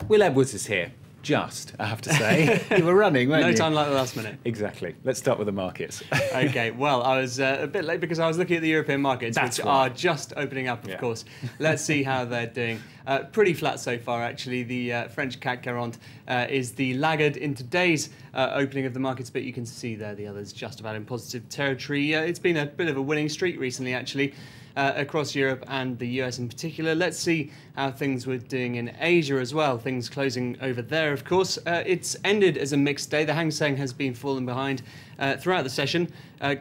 Will Edwards is here. Just, I have to say. You were running, weren't you? No time like the last minute. Exactly. Let's start with the markets. OK, well, I was a bit late because I was looking at the European markets, which are just opening up, of course. Let's see how they're doing. Pretty flat so far, actually. The French CAC 40 is the laggard in today's opening of the markets, but you can see there the others just about in positive territory. It's been a bit of a winning streak recently, actually. Across Europe and the US in particular. Let's see how things were doing in Asia as well. Things closing over there, of course. It's ended as a mixed day. The Hang Seng has been falling behind throughout the session.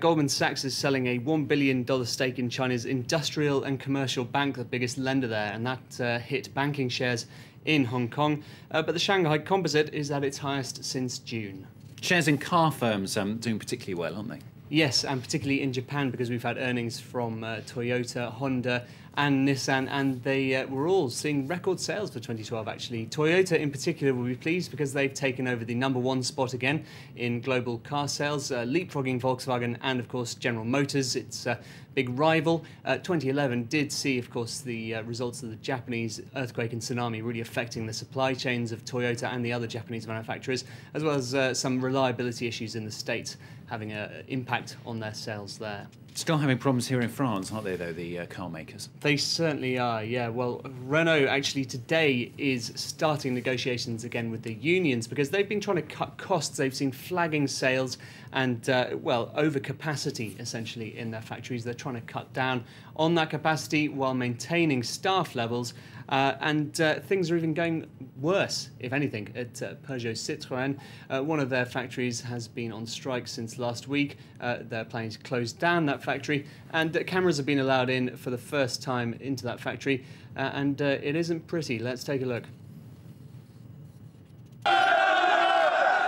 Goldman Sachs is selling a $1 billion stake in China's industrial and commercial bank, the biggest lender there, and that hit banking shares in Hong Kong. But the Shanghai Composite is at its highest since June. Shares in car firms doing particularly well, aren't they? Yes, and particularly in Japan, because we've had earnings from Toyota, Honda and Nissan, and they were all seeing record sales for 2012, actually. Toyota, in particular, will be pleased because they've taken over the #1 spot again in global car sales, leapfrogging Volkswagen and, of course, General Motors, its big rival. 2011 did see, of course, the results of the Japanese earthquake and tsunami really affecting the supply chains of Toyota and the other Japanese manufacturers, as well as some reliability issues in the States having an impact on their sales there. Still having problems here in France, aren't they, though, the car makers? They certainly are, yeah. Well, Renault actually today is starting negotiations again with the unions because they've been trying to cut costs. They've seen flagging sales and, well, overcapacity, essentially, in their factories. They're trying to cut down on that capacity while maintaining staff levels. And things are even going worse, if anything, at Peugeot Citroën. One of their factories has been on strike since last week. They're planning to close down that factory, and cameras have been allowed in for the first time into that factory, and it isn't pretty. Let's take a look.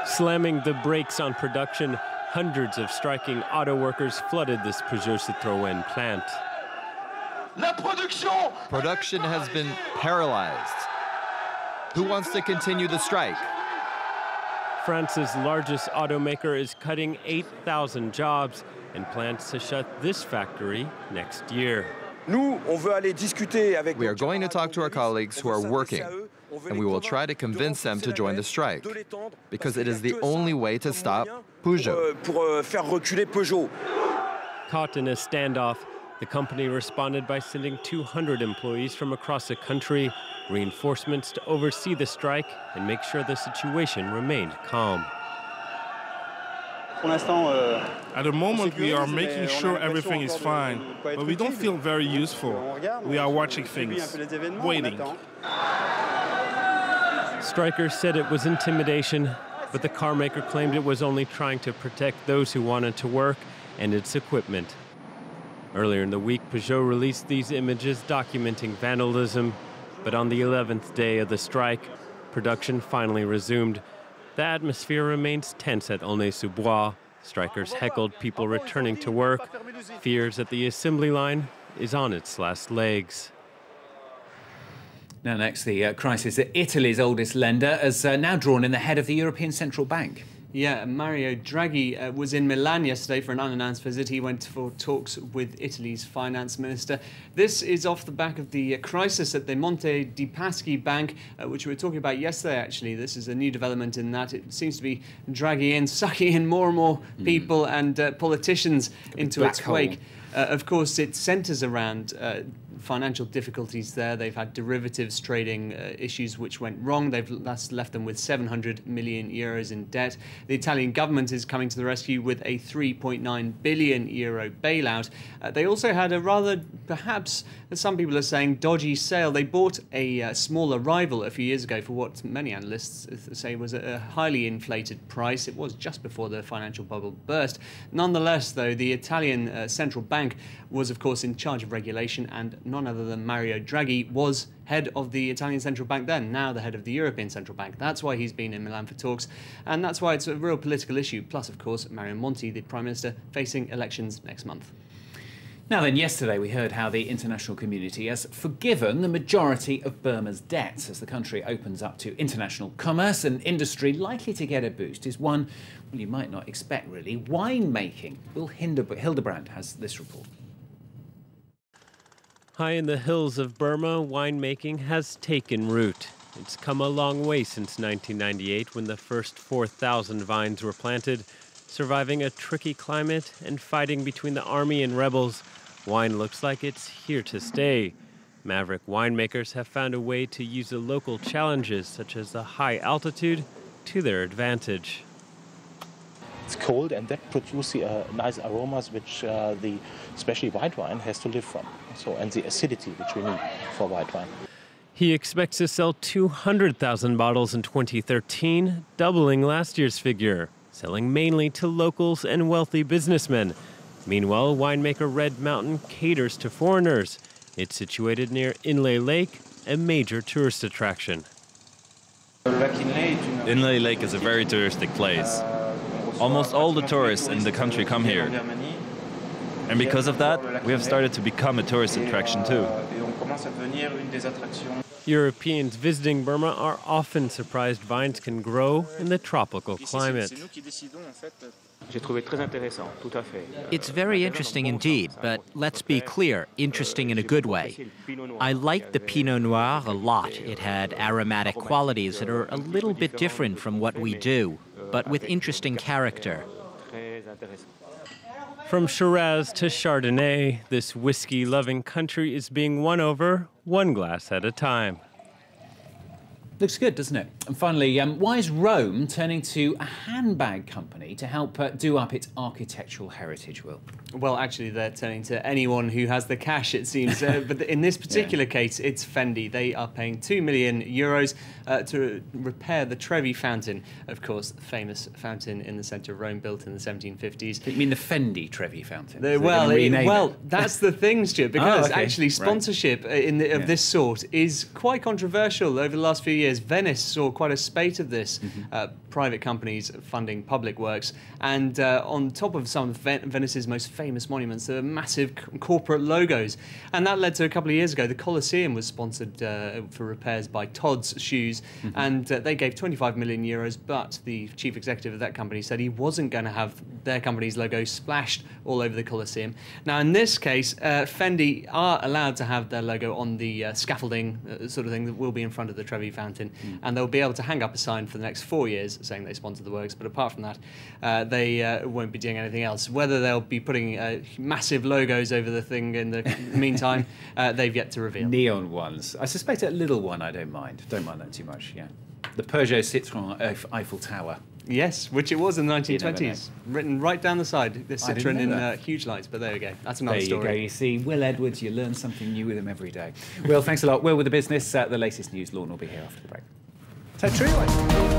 Slamming the brakes on production, hundreds of striking auto workers flooded this Peugeot Citroën plant. Production has been paralyzed. Who wants to continue the strike? France's largest automaker is cutting 8,000 jobs and plans to shut this factory next year. We are going to talk to our colleagues who are working, and we will try to convince them to join the strike, because it is the only way to stop Peugeot. Caught in a standoff, the company responded by sending 200 employees from across the country, reinforcements to oversee the strike and make sure the situation remained calm. At the moment, we are making sure everything is fine, but we don't feel very useful. We are watching things, waiting. Strikers said it was intimidation, but the car maker claimed it was only trying to protect those who wanted to work and its equipment. Earlier in the week, Peugeot released these images documenting vandalism, but on the 11th day of the strike, production finally resumed. The atmosphere remains tense at Aulnay-sous-Bois. Strikers heckled people returning to work. Fears that the assembly line is on its last legs. Now next, the crisis at Italy's oldest lender has now drawn in the head of the European Central Bank. Yeah, Mario Draghi was in Milan yesterday for an unannounced visit. He went for talks with Italy's finance minister. This is off the back of the crisis at the Monte dei Paschi bank, which we were talking about yesterday, actually. This is a new development in that it seems to be Draghi sucking in more and more people and politicians into its wake. Of course, it centres around financial difficulties there. They've had derivatives trading issues which went wrong. That's left them with 700 million euros in debt. The Italian government is coming to the rescue with a 3.9 billion euro bailout. They also had a rather, perhaps, as some people are saying, dodgy sale. They bought a smaller rival a few years ago for what many analysts say was a highly inflated price. It was just before the financial bubble burst. Nonetheless, though, the Italian central bank was, of course, in charge of regulation, and none other than Mario Draghi was head of the Italian Central Bank then, now the head of the European Central Bank. That's why he's been in Milan for talks, and that's why it's a real political issue. Plus, of course, Mario Monti, the Prime Minister, facing elections next month. Now then, yesterday we heard how the international community has forgiven the majority of Burma's debts as the country opens up to international commerce. And industry likely to get a boost is one, well, you might not expect really, winemaking. Will Hildebrand has this report. High in the hills of Burma, winemaking has taken root. It's come a long way since 1998 when the first 4,000 vines were planted. Surviving a tricky climate and fighting between the army and rebels, wine looks like it's here to stay. Maverick winemakers have found a way to use the local challenges, such as the high altitude, to their advantage. It's cold, and that produces nice aromas which especially white wine has to live from. And the acidity which we need for white wine. He expects to sell 200,000 bottles in 2013, doubling last year's figure, selling mainly to locals and wealthy businessmen. Meanwhile, winemaker Red Mountain caters to foreigners. It's situated near Inlay Lake, a major tourist attraction. Inlay Lake is a very touristic place. Almost all the tourists in the country come here. And because of that, we have started to become a tourist attraction too. Europeans visiting Burma are often surprised vines can grow in the tropical climate. It's very interesting indeed, but let's be clear, interesting in a good way. I liked the Pinot Noir a lot. It had aromatic qualities that are a little bit different from what we do, but with interesting character. From Shiraz to Chardonnay, this whiskey-loving country is being won over one glass at a time. Looks good, doesn't it? And finally, why is Rome turning to a handbag company to help do up its architectural heritage, Will? Well, actually, they're turning to anyone who has the cash, it seems. But in this particular case, it's Fendi. They are paying €2 million to repair the Trevi Fountain. Of course, the famous fountain in the centre of Rome, built in the 1750s. You mean the Fendi Trevi Fountain? That's the thing, Stuart, because actually sponsorship of this sort is quite controversial over the last few years. Venice saw quite a spate of this, private companies funding public works, and on top of some of Venice's most famous monuments, there are massive corporate logos, and that led to a couple of years ago, the Colosseum was sponsored for repairs by Todd's Shoes, and they gave €25 million, but the chief executive of that company said he wasn't going to have their company's logo splashed all over the Colosseum. Now, in this case, Fendi are allowed to have their logo on the scaffolding sort of thing that will be in front of the Trevi Fountain, and they'll be able to hang up a sign for the next 4 years saying they sponsored the works, but apart from that, they won't be doing anything else. Whether they'll be putting massive logos over the thing in the meantime, they've yet to reveal. Neon ones. I suspect a little one I don't mind. Don't mind that too much, yeah. The Peugeot Citroën Eiffel Tower. Yes, which it was in the 1920s. Written right down the side, the Citroën in huge lights, but there we go. That's another story. There you go. You see, Will Edwards, you learn something new with him every day. Will, thanks a lot. Will with the business. The latest news, Lorne will be here after the break. So true.